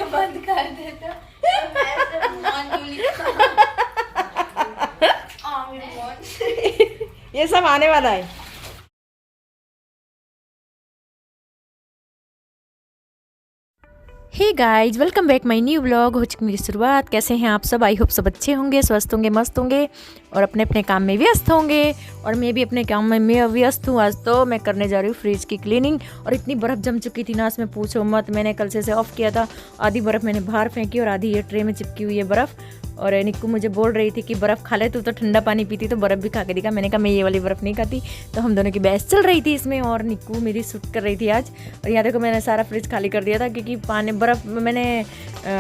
बंद कर देता। ये सब आने वाला है। Hey guys, welcome back my new vlog. हो चुकी मेरी शुरुआत। कैसे हैं आप सब? आई होप सब अच्छे होंगे, स्वस्थ होंगे, मस्त होंगे और अपने अपने काम में व्यस्त होंगे। और मैं भी अपने काम में व्यस्त हूँ। आज तो मैं करने जा रही हूँ फ्रिज की क्लीनिंग। और इतनी बर्फ़ जम चुकी थी ना, इसमें पूछो मत। मैंने कल से ऑफ़ किया था। आधी बर्फ़ मैंने बाहर फेंकी और आधी ये ट्रे में चिपकी हुई है बर्फ़। और निक्कू मुझे बोल रही थी कि बर्फ़ खा ले, तू तो ठंडा पानी पीती, तो बर्फ़ भी खा के दिखा। मैंने कहा मैं ये वाली बर्फ़ नहीं खाती। तो हम दोनों की बहस चल रही थी इसमें। और निक्कू मेरी शूट कर रही थी आज। और यहाँ देखो, मैंने सारा फ्रिज खाली कर दिया था क्योंकि पानी बर्फ़ मैंने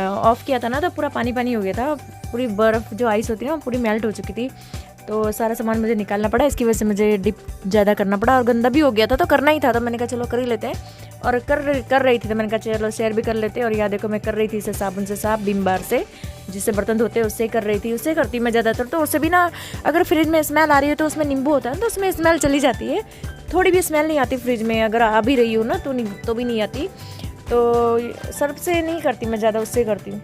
ऑफ़ किया था ना, तो पूरा पानी पानी हो गया था। पूरी बर्फ़ जो आइस होती है ना, पूरी मेल्ट हो चुकी थी। तो सारा सामान मुझे निकालना पड़ा। इसकी वजह से मुझे डिप ज़्यादा करना पड़ा और गंदा भी हो गया था, तो करना ही था। तो मैंने कहा चलो कर ही लेते हैं। और कर रही थी, तो मैंने कहा चलो शेयर भी कर लेते हैं। और यहाँ देखो, मैं कर रही थी इसे साबुन से साफ, विम बार से, जिससे बर्तन धोते हैं उससे कर रही थी। उससे करती मैं ज़्यादातर। तो उससे भी ना, अगर फ्रिज में स्मेल आ रही है तो उसमें नींबू होता है, तो उसमें स्मेल चली जाती है। थोड़ी भी स्मेल नहीं आती फ्रिज में। अगर आ भी रही हो ना तो भी नहीं आती। तो सर्फ से नहीं करती मैं ज़्यादा, उससे करती हूँ।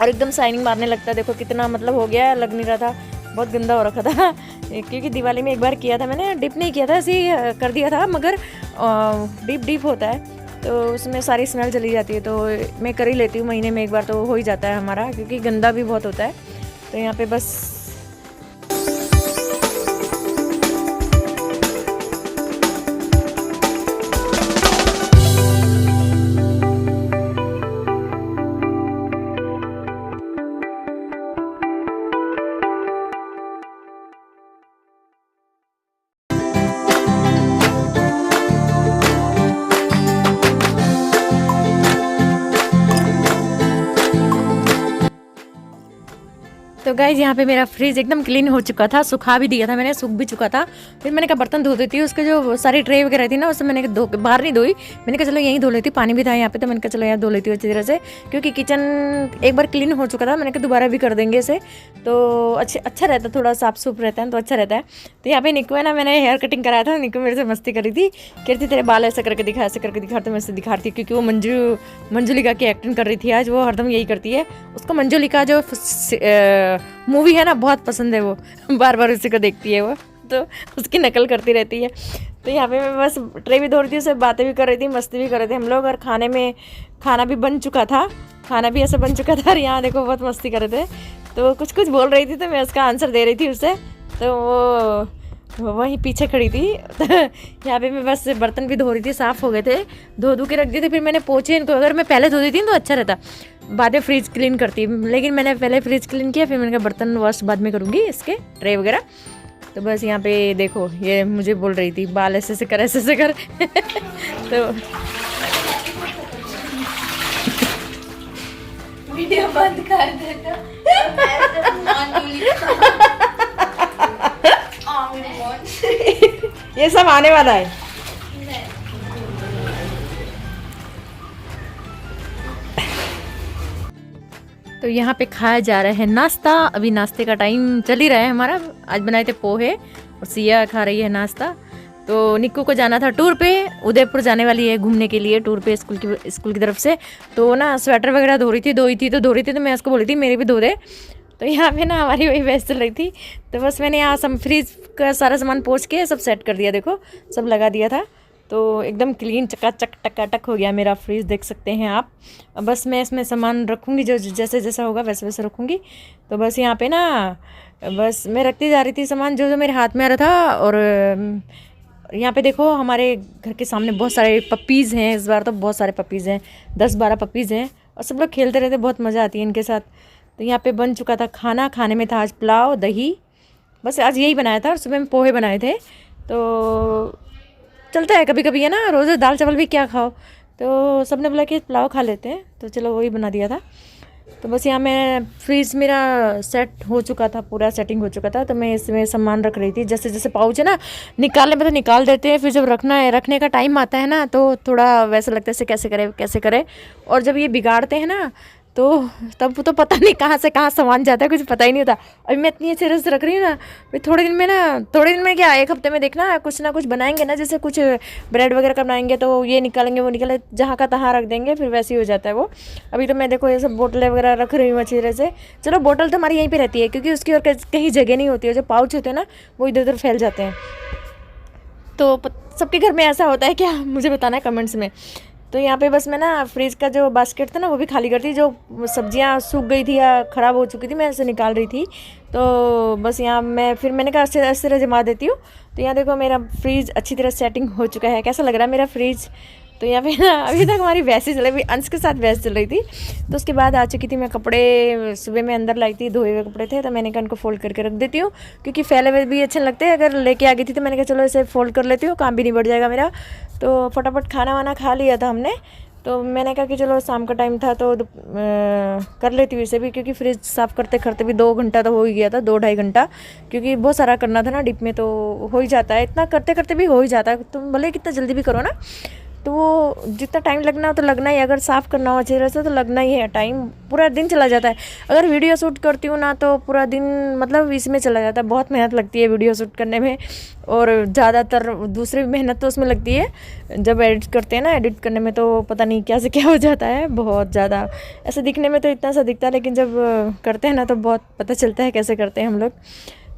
और एकदम शाइनिंग मारने लगता है। देखो कितना मतलब हो गया, लग नहीं रहा था, बहुत गंदा हो रखा था। क्योंकि दिवाली में एक बार किया था मैंने, डिप नहीं किया था, ऐसे ही कर दिया था। मगर डिप होता है तो उसमें सारी स्मेल चली जाती है। तो मैं कर ही लेती हूँ, महीने में एक बार तो हो ही जाता है हमारा, क्योंकि गंदा भी बहुत होता है। तो यहाँ पे बस तो गाइज यहाँ पे मेरा फ्रिज एकदम क्लीन हो चुका था। सुखा भी दिया था मैंने, सूख भी चुका था। फिर मैंने कहा बर्तन धो देती हूँ। उसके जो सारी ट्रे वगैरह थी ना, उससे मैंने धो के बाहर नहीं धोई। मैंने कहा चलो यहीं धो लेती, पानी भी था यहाँ पे, तो मैंने कहा चलो यहाँ धो लेती हूँ अच्छी तरह से। क्योंकि किचन एक बार क्लीन हो चुका था, मैंने कहा दोबारा भी कर देंगे इसे, तो अच्छा रहता, थोड़ा साफ सुफ रहता है तो अच्छा रहता है। तो यहाँ पे निक्कू है ना, मैंने हेयर कटिंग कराया था। निक्कू मेरे से मस्ती करी थी, कह रही थी तेरे बाल ऐसा करके दिखा, ऐसे करके दिखा। तो मैं इसे दिखाती, क्योंकि वो मंजुलिका की एक्टिंग कर रही थी आज। वो हरदम यही करती है। उसको मंजुलिका जो मूवी है ना, बहुत पसंद है। वो बार बार उसी को देखती है वो, तो उसकी नकल करती रहती है। तो यहाँ पे मैं बस ट्रे भी धो रही थी, उससे बातें भी कर रही थी, मस्ती भी कर रहे थे हम लोग। और खाना भी बन चुका था, खाना भी ऐसे बन चुका था। और यहाँ देखो बहुत मस्ती कर रहे थे। तो कुछ बोल रही थी, तो मैं उसका आंसर दे रही थी उससे। तो वो वहीं पीछे खड़ी थी। तो यहाँ पे मैं बस बर्तन भी धो रही थी, साफ़ हो गए थे, धो के रख दिए थे। फिर मैंने पोछे इनको, अगर मैं पहले धो देती तो अच्छा रहता, बाद में फ्रिज क्लीन करती। लेकिन मैंने पहले फ्रिज क्लीन किया, फिर मैंने कहा बर्तन वॉश बाद में करूँगी, इसके ट्रे वगैरह। तो बस यहाँ पे देखो, ये मुझे बोल रही थी बाल ऐसे से कर, ऐसे से कर। तो वीडियो बंद कर देता। ये सब आने वाला है। तो यहाँ पे खाया जा रहा है नाश्ता। अभी नाश्ते का टाइम चल ही रहा है हमारा। आज बनाए थे पोहे और सिया खा रही है नाश्ता। तो निक्कू को जाना था टूर पे, उदयपुर जाने वाली है घूमने के लिए टूर पे, स्कूल की तरफ से। तो ना स्वेटर वगैरह धो रही थी, तो मैं उसको बोली थी मेरे भी धो दे। तो यहाँ पे ना हमारी वही बहस चल रही थी। तो बस मैंने यहाँ सब फ्रिज का सारा सामान पोंछ के सब सेट कर दिया। देखो सब लगा दिया था, तो एकदम क्लीन चकाचक टकाटक हो गया मेरा फ्रिज, देख सकते हैं आप। बस मैं इसमें सामान रखूँगी, जो जैसे जैसा होगा वैसे वैसे रखूँगी। तो बस यहाँ पे ना, बस मैं रखती जा रही थी सामान जो मेरे हाथ में आ रहा था। और यहाँ पे देखो, हमारे घर के सामने बहुत सारे पपीज़ हैं। इस बार तो बहुत सारे पपीज़ हैं, 10-12 पपीज़ हैं। और सब लोग खेलते रहते, बहुत मज़ा आती है इनके साथ। तो यहाँ पे बन चुका था खाना। खाने में था आज पुलाव, दही, बस आज यही बनाया था। और सुबह में पोहे बनाए थे। तो चलता है कभी कभी, है ना, रोज़ दाल चावल भी क्या खाओ। तो सब ने बोला कि पुलाव खा लेते हैं, तो चलो वही बना दिया था। तो बस यहाँ मैं फ्रिज मेरा सेट हो चुका था, पूरा सेटिंग हो चुका था। तो मैं इसमें सामान रख रही थी। जैसे जैसे पाउच है ना, निकालने में तो निकाल देते हैं, फिर जब रखने का टाइम आता है ना, तो थोड़ा वैसा लगता है कैसे करे। और जब ये बिगाड़ते हैं ना, तो तब तो पता नहीं कहाँ से कहाँ सामान जाता है, कुछ पता ही नहीं होता। अभी मैं इतनी अच्छे से रख रही हूँ ना, फिर थोड़े दिन में क्या, एक हफ्ते में देखना कुछ ना कुछ बनाएंगे ना, जैसे कुछ ब्रेड वगैरह का बनाएंगे तो ये निकालेंगे वो निकाले, जहाँ का तहाँ रख देंगे, फिर वैसे ही हो जाता है वो। अभी तो मैं देखो ये सब बोतलें वगैरह रख रही हूँ अच्छी तरह से। चलो बोतल तो हमारी यहीं पर रहती है, क्योंकि उसकी और कहीं जगह नहीं होती है, जो पाउच होते हैं ना वो इधर उधर फैल जाते हैं। तो सबके घर में ऐसा होता है क्या, मुझे बताना है कमेंट्स में। तो यहाँ पे बस मैं ना फ्रिज का जो बास्केट था ना वो भी खाली कर दी, जो सब्जियाँ सूख गई थी या ख़राब हो चुकी थी मैं ऐसे निकाल रही थी। तो बस यहाँ मैंने कहा अच्छी तरह जमा देती हूँ। तो यहाँ देखो मेरा फ्रिज अच्छी तरह सेटिंग हो चुका है। कैसा लग रहा है मेरा फ्रिज। तो यहाँ पे ना अभी तक हमारी बहस ही चल रही, अंश के साथ बहस चल रही थी। तो उसके बाद आ चुकी थी मैं, कपड़े सुबह में अंदर लाई थी, धोए हुए कपड़े थे, तो मैंने कहा उनको फोल्ड करके रख देती हूँ, क्योंकि फैले हुए भी अच्छे लगते हैं। अगर लेके आ गई थी तो मैंने कहा चलो इसे फोल्ड कर लेती हूँ, काम भी नहीं बढ़ जाएगा मेरा। तो फटाफट खाना वाना खा लिया था हमने, तो मैंने कहा कि चलो शाम का टाइम था तो कर लेती हूँ इसे भी, क्योंकि फ्रिज साफ़ करते करते भी 2 घंटा तो हो ही गया था, 2-2.5 घंटा, क्योंकि बहुत सारा करना था ना डिप में, तो हो ही जाता है, इतना करते करते भी हो ही जाता है। तुम भले कितना जल्दी भी करो ना, तो वो जितना टाइम लगना हो तो लगना ही, अगर साफ़ करना हो अच्छी तरह से तो लगना ही है टाइम, पूरा दिन चला जाता है। अगर वीडियो शूट करती हूँ ना तो पूरा दिन मतलब इसमें चला जाता है, बहुत मेहनत लगती है वीडियो शूट करने में, और ज़्यादातर दूसरी मेहनत तो उसमें लगती है जब एडिट करते हैं ना, एडिट करने में तो पता नहीं क्या से क्या हो जाता है, बहुत ज़्यादा। ऐसे दिखने में तो इतना सा दिखता है, लेकिन जब करते हैं ना तो बहुत पता चलता है कैसे करते हैं हम लोग।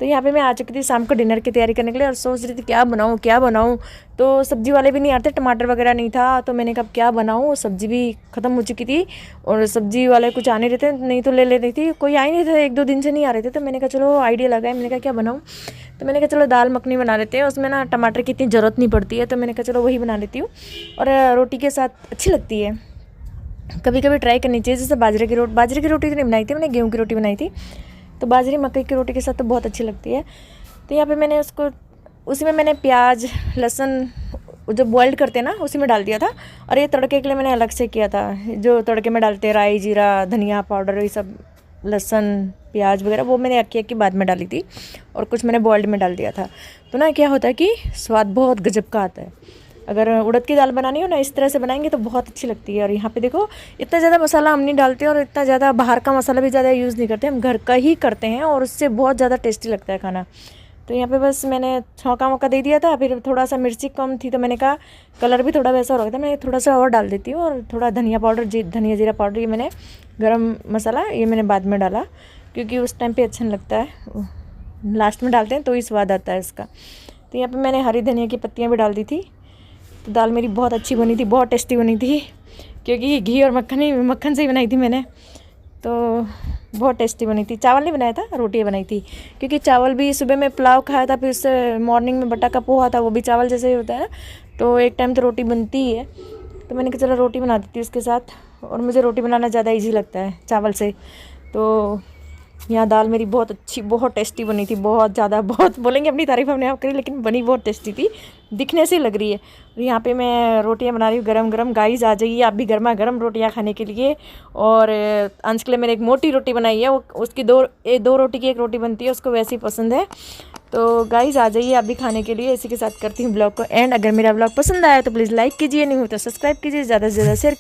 तो यहाँ पे मैं आ चुकी थी शाम को डिनर की तैयारी करने के लिए, और सोच रही थी क्या बनाऊँ। तो सब्ज़ी वाले भी नहीं आते, टमाटर वगैरह नहीं था, तो मैंने कहा क्या बनाऊँ, सब्ज़ी भी ख़त्म हो चुकी थी, और सब्ज़ी वाले कुछ आने रहते नहीं तो ले ले रही थी, कोई आई नहीं था, 1-2 दिन से नहीं आ रहे थे। तो मैंने कहा चलो आइडिया लगा है, मैंने कहा क्या बनाऊँ। तो मैंने कहा चलो दाल मखनी बना लेते हैं, उसमें ना टमाटर की इतनी ज़रूरत नहीं पड़ती है, तो मैंने कहा चलो वही बना लेती हूँ, और रोटी के साथ अच्छी लगती है। कभी कभी ट्राई करनी चाहिए, जैसे बाजरे की रोटी तो नहीं बनाई थी मैंने, गेहूँ की रोटी बनाई थी, तो बाजरी मकई की रोटी के साथ तो बहुत अच्छी लगती है। तो यहाँ पे मैंने उसी में मैंने प्याज लहसुन जो बॉइल्ड करते हैं ना उसी में डाल दिया था, और ये तड़के के लिए मैंने अलग से किया था, जो तड़के में डालते हैं राई जीरा धनिया पाउडर ये सब, लहसुन प्याज वगैरह, वो मैंने अक्की बाद में डाली थी, और कुछ मैंने बॉइल्ड में डाल दिया था। तो ना क्या होता है कि स्वाद बहुत गजब का आता है। अगर उड़द की दाल बनानी हो ना इस तरह से बनाएंगे तो बहुत अच्छी लगती है। और यहाँ पे देखो इतना ज़्यादा मसाला हम नहीं डालते, और इतना ज़्यादा बाहर का मसाला भी ज़्यादा यूज़ नहीं करते, हम घर का ही करते हैं, और उससे बहुत ज़्यादा टेस्टी लगता है खाना। तो यहाँ पे बस मैंने छौंका वौका दे दिया था, फिर थोड़ा सा मिर्ची कम थी तो मैंने कहा कलर भी थोड़ा वैसा हो रहा था, मैं थोड़ा सा और डाल देती हूँ, और थोड़ा धनिया पाउडर धनिया जीरा पाउडर, ये मैंने गरम मसाला ये मैंने बाद में डाला, क्योंकि उस टाइम पे अच्छा नहीं लगता है, लास्ट में डालते हैं तो ही स्वाद आता है इसका। तो यहाँ पे मैंने हरी धनिया की पत्तियाँ भी डाल दी थी। तो दाल मेरी बहुत अच्छी बनी थी, बहुत टेस्टी बनी थी, क्योंकि घी और मक्खन से ही बनाई थी मैंने, तो बहुत टेस्टी बनी थी। चावल नहीं बनाया था, रोटियाँ बनाई थी, क्योंकि चावल भी सुबह में पुलाव खाया था, फिर उससे मॉर्निंग में बटा का पोहा था, वो भी चावल जैसे ही होता है ना, तो एक टाइम तो रोटी बनती ही है। तो मैंने कहा चलो रोटी बना देती हूँ उसके साथ, और मुझे रोटी बनाना ज़्यादा ईजी लगता है चावल से। तो यहाँ दाल मेरी बहुत अच्छी बहुत टेस्टी बनी थी, बहुत ज़्यादा, बहुत बोलेंगे अपनी तारीफ हमने आप करी, लेकिन बनी बहुत टेस्टी थी, दिखने से लग रही है। और यहाँ पे मैं रोटियाँ बना रही हूँ गरम गरम। गाइस आ जाइए आप भी गर्मा गर्म रोटियाँ खाने के लिए। और अंश के लिए मैंने एक मोटी रोटी बनाई है, वो उसकी दो रोटी की एक रोटी बनती है, उसको वैसी पसंद है। तो गाइस आ जाइए आप भी खाने के लिए। इसी के साथ करती हूँ ब्लॉग को एंड। अगर मेरा ब्लॉग पसंद आया तो प्लीज़ लाइक कीजिए, नहीं हो तो सब्सक्राइब कीजिए, ज़्यादा से ज़्यादा शेयर